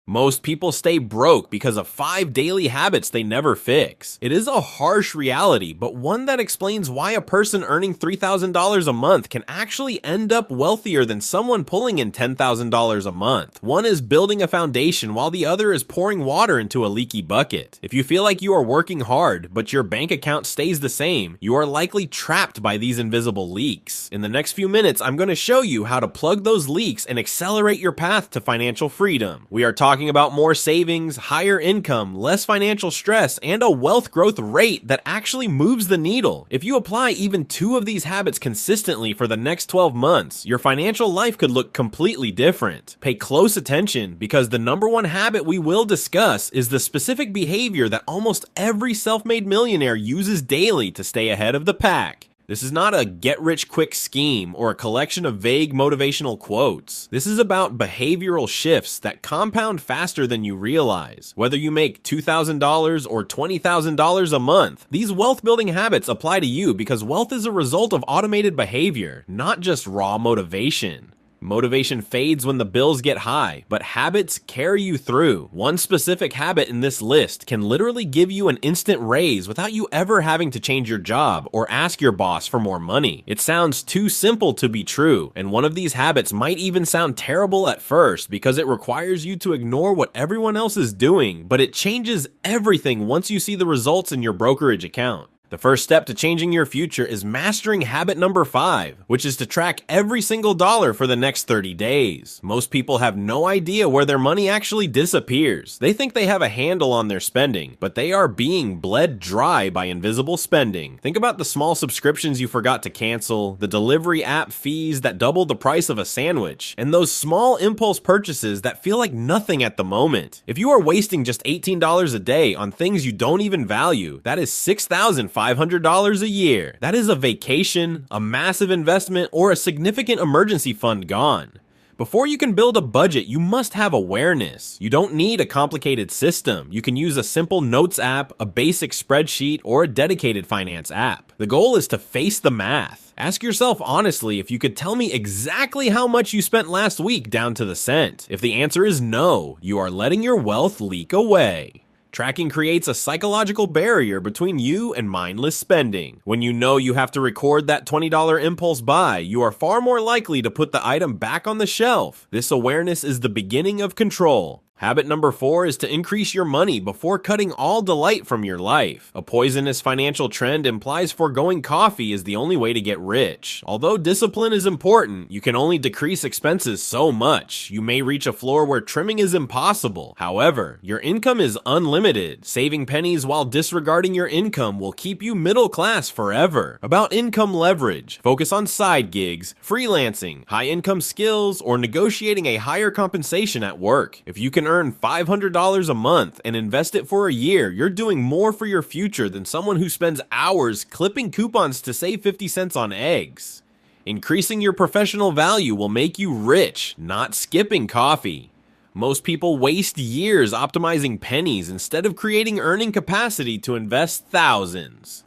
Most people stay broke because of 5 daily habits they never fix. It is a harsh reality, but one that explains why a person earning $3,000 a month can actually end up wealthier than someone pulling in $10,000 a month. One is building a foundation while the other is pouring water into a leaky bucket. If you feel like you are working hard, but your bank account stays the same, you are likely trapped by these invisible leaks. In the next few minutes, I'm going to show you how to plug those leaks and accelerate your path to financial freedom. We are talking about more savings, higher income, less financial stress, and a wealth growth rate that actually moves the needle. If you apply even 2 of these habits consistently for the next 12 months, your financial life could look completely different. Pay close attention because the number 1 habit we will discuss is the specific behavior that almost every self-made millionaire uses daily to stay ahead of the pack. This is not a get-rich-quick scheme or a collection of vague motivational quotes. This is about behavioral shifts that compound faster than you realize. Whether you make $2,000 or $20,000 a month, these wealth-building habits apply to you because wealth is a result of automated behavior, not just raw motivation. Motivation fades when the bills get high, but habits carry you through. One specific habit in this list can literally give you an instant raise without you ever having to change your job or ask your boss for more money. It sounds too simple to be true, and one of these habits might even sound terrible at first because it requires you to ignore what everyone else is doing, but it changes everything once you see the results in your brokerage account. The first step to changing your future is mastering habit number 5, which is to track every single dollar for the next 30 days. Most people have no idea where their money actually disappears. They think they have a handle on their spending, but they are being bled dry by invisible spending. Think about the small subscriptions you forgot to cancel, the delivery app fees that double the price of a sandwich, and those small impulse purchases that feel like nothing at the moment. If you are wasting just $18 a day on things you don't even value, that is $6,500 a year. That is a vacation, a massive investment, or a significant emergency fund gone. Before you can build a budget, you must have awareness. You don't need a complicated system. You can use a simple notes app, a basic spreadsheet, or a dedicated finance app. The goal is to face the math. Ask yourself honestly if you could tell me exactly how much you spent last week down to the cent. If the answer is no, you are letting your wealth leak away. Tracking creates a psychological barrier between you and mindless spending. When you know you have to record that $20 impulse buy, you are far more likely to put the item back on the shelf. This awareness is the beginning of control. Habit number 4 is to increase your money before cutting all delight from your life. A poisonous financial trend implies foregoing coffee is the only way to get rich. Although discipline is important, you can only decrease expenses so much. You may reach a floor where trimming is impossible. However, your income is unlimited. Saving pennies while disregarding your income will keep you middle class forever. About income leverage, focus on side gigs, freelancing, high income skills, or negotiating a higher compensation at work. If you can earn $500 a month and invest it for a year, you're doing more for your future than someone who spends hours clipping coupons to save 50 cents on eggs. Increasing your professional value will make you rich, not skipping coffee. Most people waste years optimizing pennies instead of creating earning capacity to invest thousands.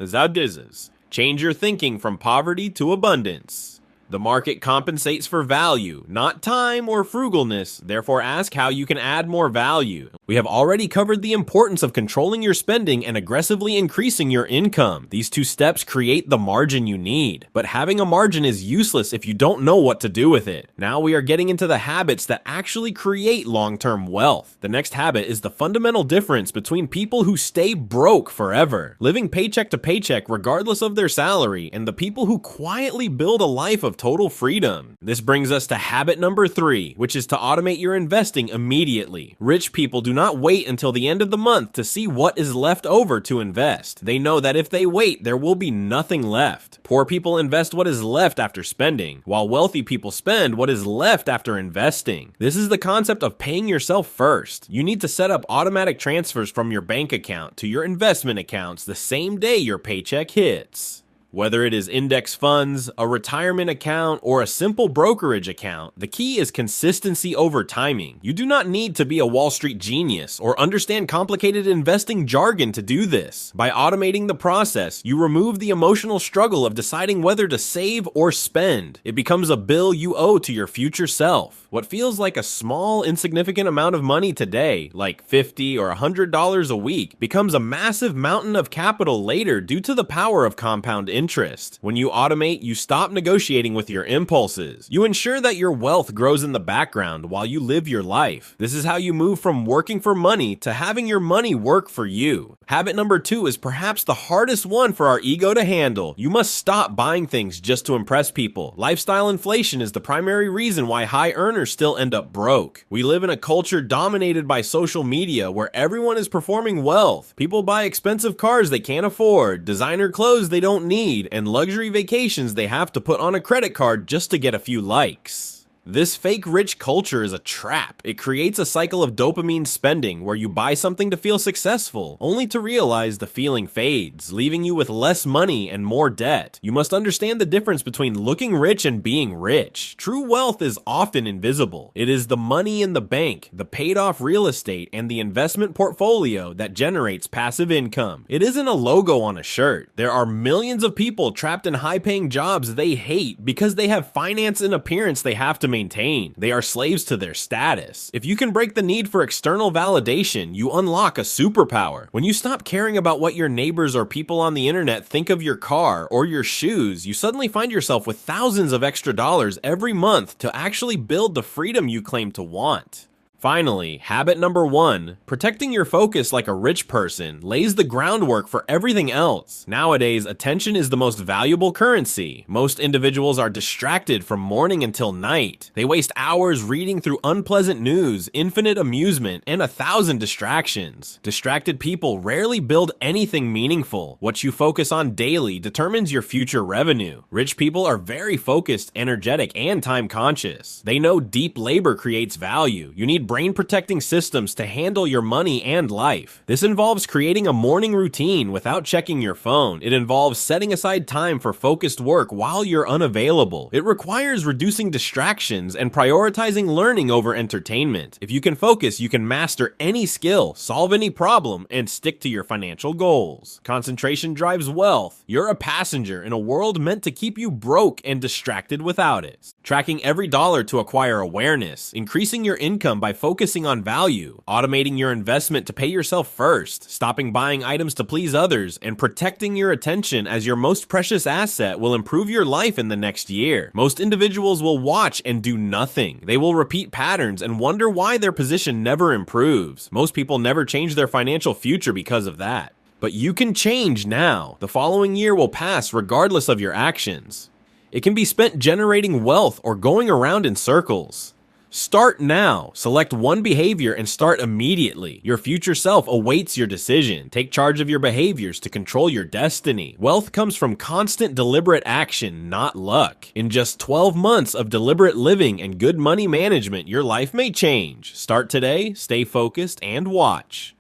Change your thinking from poverty to abundance. The market compensates for value, not time or frugalness. Therefore, ask how you can add more value. We have already covered the importance of controlling your spending and aggressively increasing your income. These 2 steps create the margin you need. But having a margin is useless if you don't know what to do with it. Now we are getting into the habits that actually create long-term wealth. The next habit is the fundamental difference between people who stay broke forever, living paycheck to paycheck regardless of their salary, and the people who quietly build a life of total freedom. This brings us to habit number 3, which is to automate your investing immediately. Rich people do not wait until the end of the month to see what is left over to invest. They know that if they wait, there will be nothing left. Poor people invest what is left after spending, while wealthy people spend what is left after investing. This is the concept of paying yourself first. You need to set up automatic transfers from your bank account to your investment accounts the same day your paycheck hits. Whether it is index funds, a retirement account, or a simple brokerage account, the key is consistency over timing. You do not need to be a Wall Street genius or understand complicated investing jargon to do this. By automating the process, you remove the emotional struggle of deciding whether to save or spend. It becomes a bill you owe to your future self. What feels like a small, insignificant amount of money today, like $50 or $100 a week, becomes a massive mountain of capital later due to the power of compound interest. When you automate, you stop negotiating with your impulses. You ensure that your wealth grows in the background while you live your life. This is how you move from working for money to having your money work for you. Habit number 2 is perhaps the hardest one for our ego to handle. You must stop buying things just to impress people. Lifestyle inflation is the primary reason why high earners still end up broke. We live in a culture dominated by social media where everyone is performing wealth. People buy expensive cars they can't afford, designer clothes they don't need, and luxury vacations they have to put on a credit card just to get a few likes. This fake rich culture is a trap. It creates a cycle of dopamine spending where you buy something to feel successful, only to realize the feeling fades, leaving you with less money and more debt. You must understand the difference between looking rich and being rich. True wealth is often invisible. It is the money in the bank, the paid off real estate, and the investment portfolio that generates passive income. It isn't a logo on a shirt. There are millions of people trapped in high paying jobs they hate because they have finance and appearance they have to maintain. They are slaves to their status. If you can break the need for external validation, you unlock a superpower. When you stop caring about what your neighbors or people on the internet think of your car or your shoes, you suddenly find yourself with thousands of extra dollars every month to actually build the freedom you claim to want. Finally, habit number 1, protecting your focus like a rich person lays the groundwork for everything else. Nowadays, attention is the most valuable currency. Most individuals are distracted from morning until night. They waste hours reading through unpleasant news, infinite amusement, and 1,000 distractions. Distracted people rarely build anything meaningful. What you focus on daily determines your future revenue. Rich people are very focused, energetic, and time conscious. They know deep labor creates value. You need brain protecting systems to handle your money and life. This involves creating a morning routine without checking your phone. It involves setting aside time for focused work while you're unavailable. It requires reducing distractions and prioritizing learning over entertainment. If you can focus, you can master any skill, solve any problem, and stick to your financial goals. Concentration drives wealth. You're a passenger in a world meant to keep you broke and distracted without it. Tracking every dollar to acquire awareness, increasing your income by focusing on value, automating your investment to pay yourself first, stopping buying items to please others, and protecting your attention as your most precious asset will improve your life in the next year. Most individuals will watch and do nothing. They will repeat patterns and wonder why their position never improves. Most people never change their financial future because of that. But you can change now. The following year will pass regardless of your actions. It can be spent generating wealth or going around in circles. Start now. Select one behavior and start immediately. Your future self awaits your decision. Take charge of your behaviors to control your destiny. Wealth comes from constant deliberate action, not luck. In just 12 months of deliberate living and good money management, your life may change. Start today, stay focused, and watch.